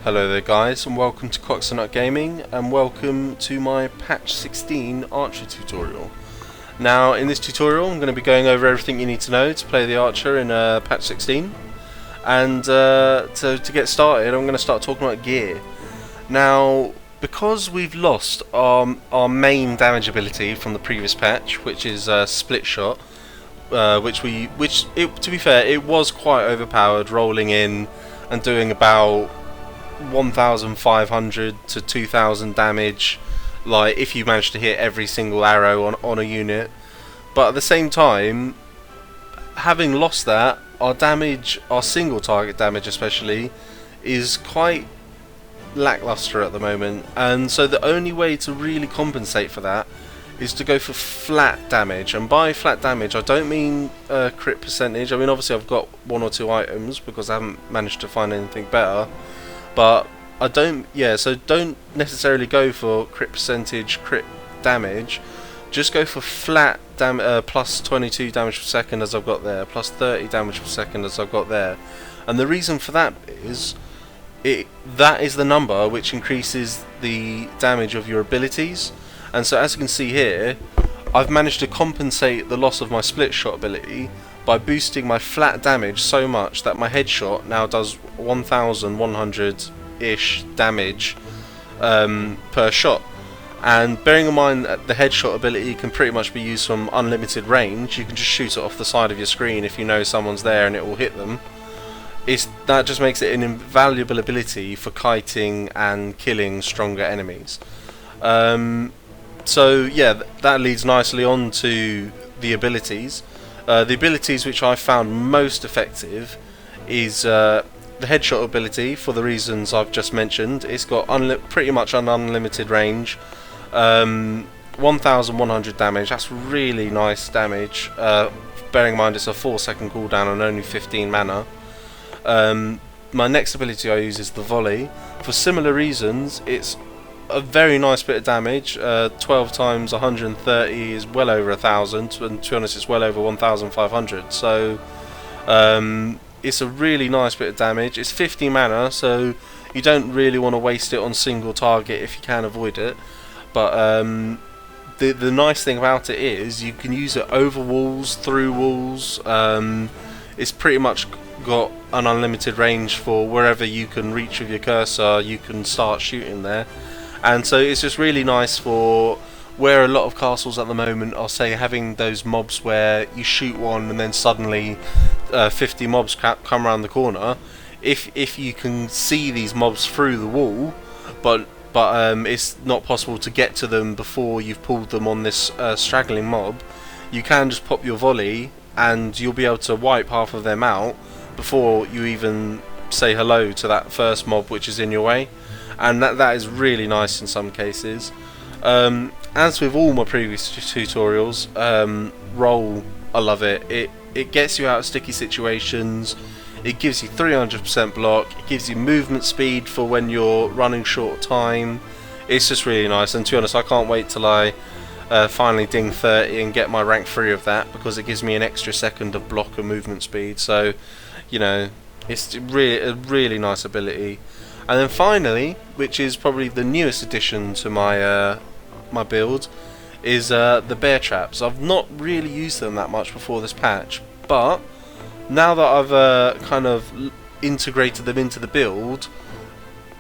Hello there guys, and welcome to Coxonut Gaming, and welcome to my patch 16 archer tutorial. Now in this tutorial I'm going to be going over everything you need to know to play the archer in patch 16, and to get started I'm going to start talking about gear. Now because we've lost our main damage ability from the previous patch, which is split shot, to be fair, it was quite overpowered, rolling in and doing about 1,500 to 2,000 damage, like if you manage to hit every single arrow on a unit. But at the same time, having lost that, our damage, our single target damage especially, is quite lackluster at the moment, and so the only way to really compensate for that is to go for flat damage. And by flat damage I don't mean crit percentage. I mean, obviously I've got one or two items because I haven't managed to find anything better, but I don't, so don't necessarily go for crit percentage, crit damage. Just go for flat plus 22 damage per second as I've got there, plus 30 damage per second as I've got there. And the reason for that is that is the number which increases the damage of your abilities. And so as you can see here, I've managed to compensate the loss of my split shot ability by boosting my flat damage so much that my headshot now does 1,100-ish damage per shot. And bearing in mind that the headshot ability can pretty much be used from unlimited range, you can just shoot it off the side of your screen if you know someone's there and it will hit them. That just makes it an invaluable ability for kiting and killing stronger enemies. So yeah, that leads nicely on to the abilities. The abilities which I found most effective is the headshot ability, for the reasons I've just mentioned. It's got pretty much an unlimited range, 1,100 damage. That's really nice damage, bearing in mind it's a 4-second cooldown and only 15 mana. My next ability I use is the volley. For similar reasons, it's a very nice bit of damage. 12 times 130 is well over 1,000, and to be honest it's well over 1,500, so it's a really nice bit of damage. It's 50 mana, so you don't really want to waste it on single target if you can avoid it. But the nice thing about it is you can use it over walls, through walls. It's pretty much got an unlimited range for wherever you can reach with your cursor. You can start shooting there. And so it's just really nice for where a lot of castles at the moment are, say, having those mobs where you shoot one and then suddenly 50 mobs come around the corner. If you can see these mobs through the wall, but it's not possible to get to them before you've pulled them on this straggling mob, you can just pop your volley and you'll be able to wipe half of them out before you even say hello to that first mob which is in your way. And that is really nice in some cases. As with all my previous tutorials, roll, I love it. It gets you out of sticky situations. It gives you 300% block. It gives you movement speed for when you're running short time. It's just really nice, and to be honest I can't wait till I finally ding 30 and get my rank 3 of that, because it gives me an extra second of block and movement speed. So, you know, it's a really nice ability. And then finally, which is probably the newest addition to my my build, is the bear traps. I've not really used them that much before this patch, but now that I've kind of integrated them into the build,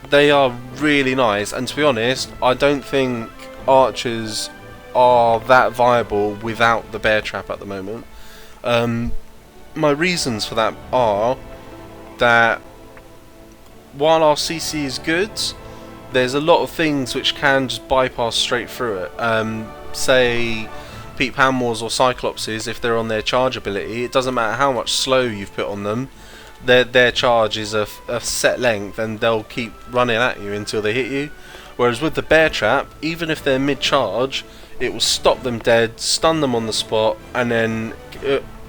they are really nice. And to be honest, I don't think archers are that viable without the bear trap at the moment. My reasons for that are that while our CC is good, there's a lot of things which can just bypass straight through it. Say Pete Panmores or Cyclopses, if they're on their charge ability, it doesn't matter how much slow you've put on them, their charge is a set length and they'll keep running at you until they hit you. Whereas with the bear trap, even if they're mid-charge, it will stop them dead, stun them on the spot, and then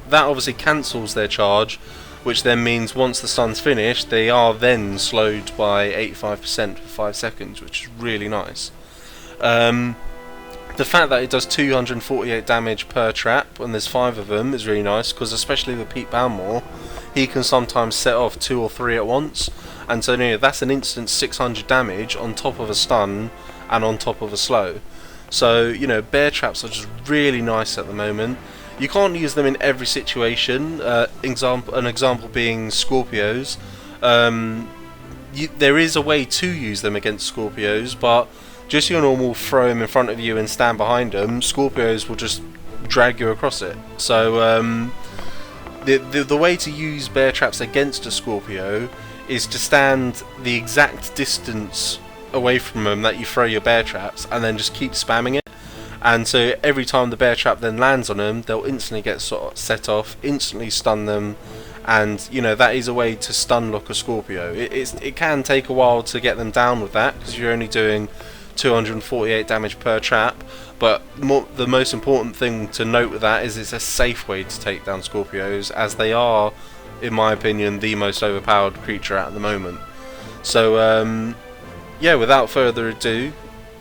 that obviously cancels their charge, which then means once the stun's finished, they are then slowed by 85% for 5 seconds, which is really nice. The fact that it does 248 damage per trap when there's 5 of them is really nice, because especially with Pete Poundmore, he can sometimes set off 2 or 3 at once, and so that's an instant 600 damage on top of a stun and on top of a slow. So bear traps are just really nice at the moment. You can't use them in every situation. An example being Scorpios. There is a way to use them against Scorpios, but just your normal throw them in front of you and stand behind them, Scorpios will just drag you across it. So the way to use bear traps against a Scorpio is to stand the exact distance away from them that you throw your bear traps, and then just keep spamming it. And so every time the bear trap then lands on them, they'll instantly get set off, instantly stun them, and that is a way to stun lock a Scorpio. It can take a while to get them down with that, because you're only doing 248 damage per trap, but the most important thing to note with that is it's a safe way to take down Scorpios, as they are, in my opinion, the most overpowered creature at the moment. So yeah, without further ado,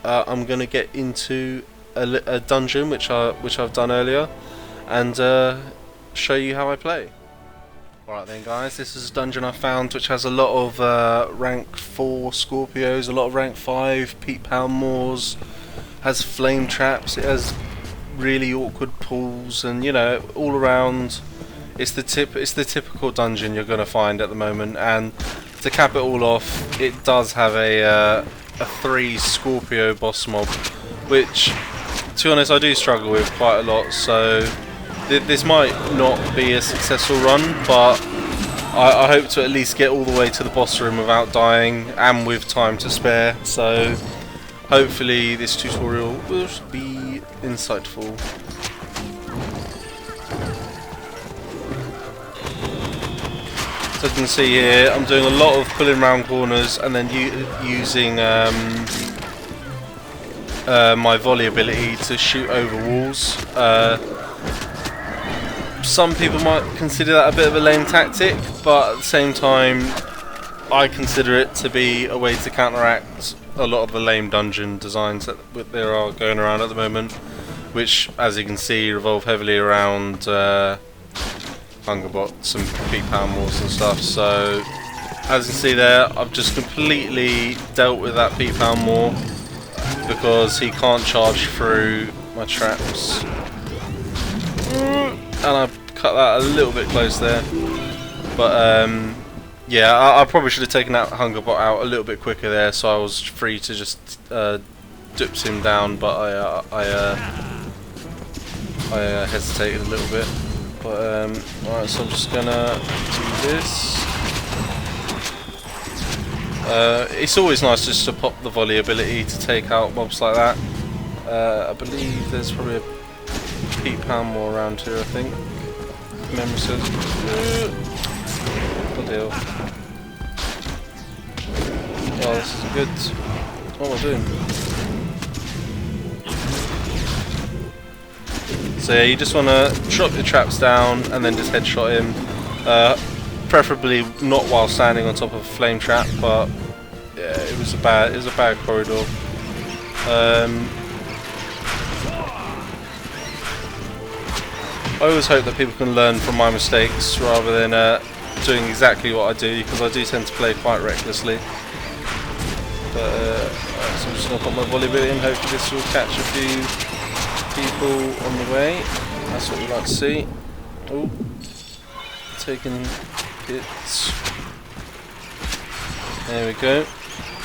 I'm going to get into a dungeon which I've done earlier, and show you how I play. Alright then guys, this is a dungeon I found which has a lot of rank 4 Scorpios, a lot of rank 5 Pete Poundmores, has flame traps, it has really awkward pulls, and all around it's the typical dungeon you're going to find at the moment. And to cap it all off, it does have a 3 Scorpio boss mob, which, to be honest, I do struggle with quite a lot, so this might not be a successful run, but I hope to at least get all the way to the boss room without dying and with time to spare, so hopefully this tutorial will be insightful. So you can see here, I'm doing a lot of pulling round corners and then using my volley ability to shoot over walls. Some people might consider that a bit of a lame tactic, but at the same time I consider it to be a way to counteract a lot of the lame dungeon designs that there are going around at the moment, which, as you can see, revolve heavily around Hungerbots and Pete Poundmores and stuff. So as you can see there, I've just completely dealt with that Pete Poundmore because he can't charge through my traps. And I cut that a little bit close there, but yeah, I probably should have taken that Hungerbot out a little bit quicker there, so I was free to just dips him down, but I hesitated a little bit. But alright, so I'm just gonna do this. It's always nice just to pop the volley ability to take out mobs like that. I believe there's probably a Pete Poundmore around here, I think. Memory says. Good deal. Oh, this is good. What am I doing? So yeah, you just want to drop your traps down and then just headshot him. Preferably not while standing on top of a flame trap, but yeah, it was a bad corridor. I always hope that people can learn from my mistakes rather than doing exactly what I do, because I do tend to play quite recklessly. But so I'm just going to put my volley bit in, hopefully this will catch a few people on the way. That's what we like to see. Oh, taking hits. There we go.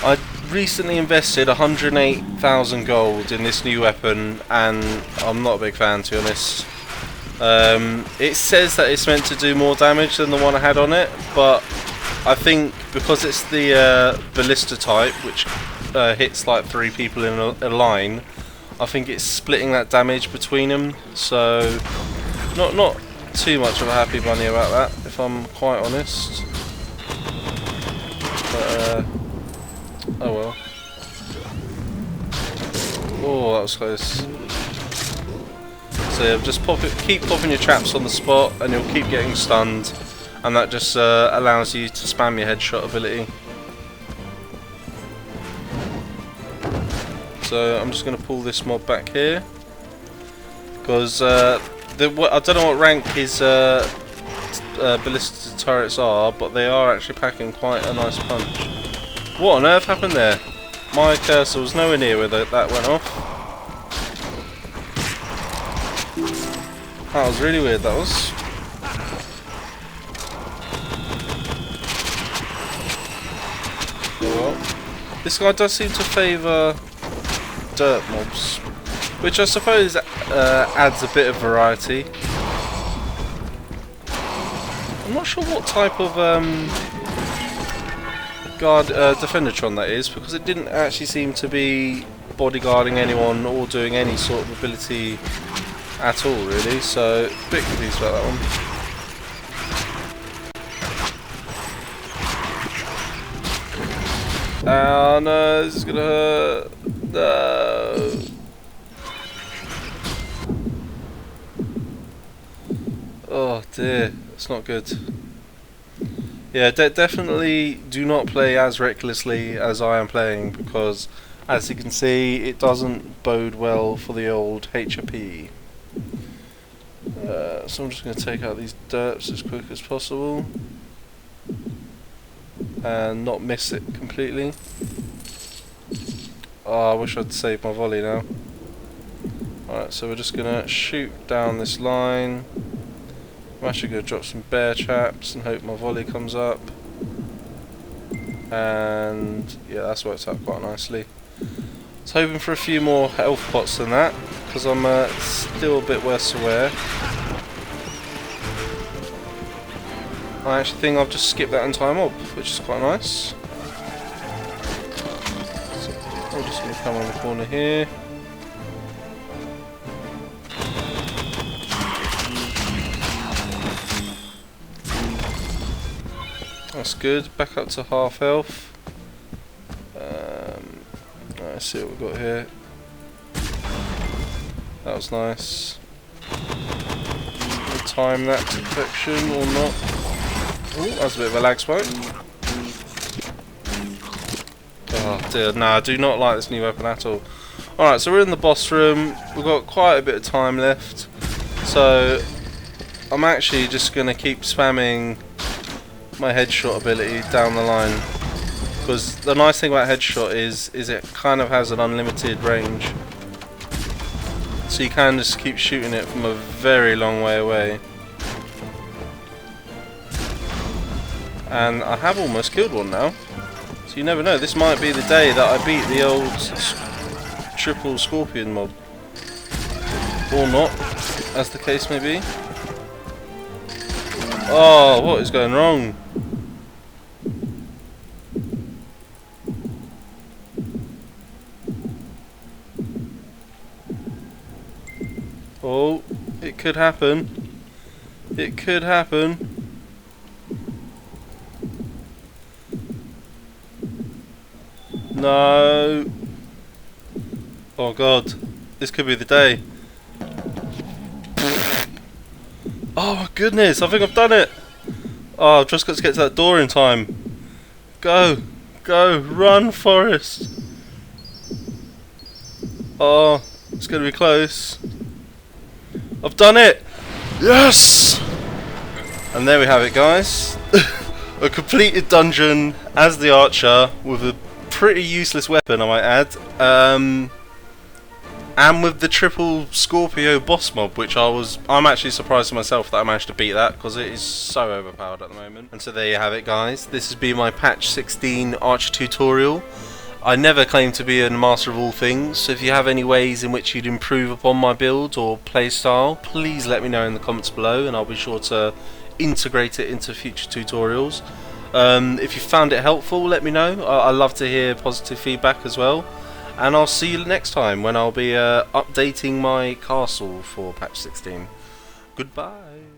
I recently invested 108,000 gold in this new weapon, and I'm not a big fan, to be honest. It says that it's meant to do more damage than the one I had on it, but I think because it's the ballista type, which hits like 3 people in a line, I think it's splitting that damage between them. So not too much of a happy bunny about that, if I'm quite honest. But oh well. Oh, that was close. So yeah, just keep popping your traps on the spot, and you'll keep getting stunned, and that just allows you to spam your headshot ability. So So I'm just going to pull this mob back here, because I don't know what rank his ballistic turrets are, but they are actually packing quite a nice punch. What on earth happened there? My cursor was nowhere near where that went off. That was really weird, that was. Well, this guy does seem to favour dirt mobs, which I suppose adds a bit of variety. I'm not sure what type of Defendertron that is, because it didn't actually seem to be bodyguarding anyone or doing any sort of ability at all, really, so a bit confused about that one. Oh no, this is gonna hurt. No. Oh dear, it's not good. Yeah, definitely do not play as recklessly as I am playing, because as you can see, it doesn't bode well for the old HP. So I'm just going to take out these derps as quick as possible and not miss it completely. Oh, I wish I'd saved my volley now. Alright, so we're just going to shoot down this line. I'm actually going to drop some bear traps and hope my volley comes up. And yeah, that's worked out quite nicely. I was hoping for a few more health pots than that, because I'm still a bit worse aware. I actually think I've just skipped that entire mob, which is quite nice. So I'm just going to come on the corner here. That's good, back up to half health. Let's see what we've got here. That was nice. We'll time that to perfection or not. Oh, that's a bit of a lag spike. Oh dear, no, I do not like this new weapon at all. Alright, so we're in the boss room. We've got quite a bit of time left. So I'm actually just going to keep spamming my headshot ability down the line, because the nice thing about headshot is it kind of has an unlimited range, so you can just keep shooting it from a very long way away. And I have almost killed one now, so you never know, this might be the day that I beat the old triple scorpion mob, or not, as the case may be. Oh, what is going wrong? Oh, it could happen. It could happen. No. Oh god, this could be the day. Oh my goodness, I think I've done it. Oh, I've just got to get to that door in time. Go, go, run, Forrest. Oh, it's going to be close. I've done it! Yes! And there we have it, guys. A completed dungeon as the archer with a pretty useless weapon, I might add. And with the triple Scorpio boss mob, which I'm actually surprised to myself that I managed to beat that, because it is so overpowered at the moment. And so there you have it, guys. This has been my patch 16 archer tutorial. I never claim to be a master of all things, so if you have any ways in which you'd improve upon my build or playstyle, please let me know in the comments below, and I'll be sure to integrate it into future tutorials. If you found it helpful, let me know. I love to hear positive feedback as well. And I'll see you next time when I'll be updating my castle for patch 16. Goodbye.